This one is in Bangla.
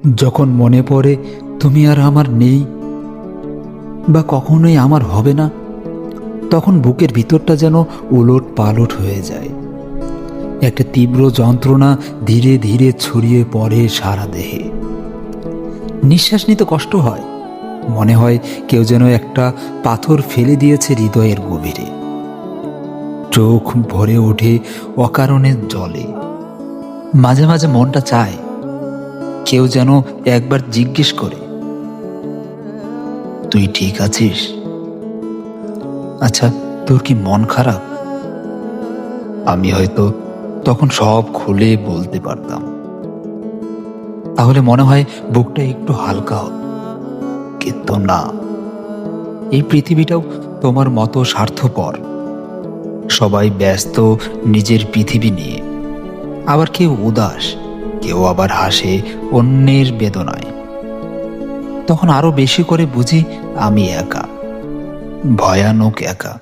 যখন মনে পড়ে তুমি আর আমার নেই বা কখনোই আমার হবে না, তখন বুকের ভিতরটা যেন উলট পালট হয়ে যায়। একটা তীব্র যন্ত্রণা ধীরে ধীরে ছড়িয়ে পড়ে সারা দেহে। নিঃশ্বাস নিতে কষ্ট হয়, মনে হয় কেউ যেন একটা পাথর ফেলে দিয়েছে হৃদয়ের গভীরে। চোখ ভরে ওঠে অকারণে জলে। মাঝে মাঝে মনটা চায় কেউ যেন একবার জিজ্ঞেস করে, তুই ঠিক আছিস? আচ্ছা, তোর কি মন খারাপ? আমি হয়তো তখন সব খুলে বলতে পারতাম। তাহলে মনে হয় বুকটা একটু হালকা হতো। কিন্তু না, এই পৃথিবীটাও তোমার মতো স্বার্থপর। সবাই ব্যস্ত নিজের পৃথিবী নিয়ে। আবার কেউ উদাস, কেউ আবার হাসে অন্যের বেদনায়। তখন আরো বেশি করে বুঝি আমি একা, ভয়ানক একা।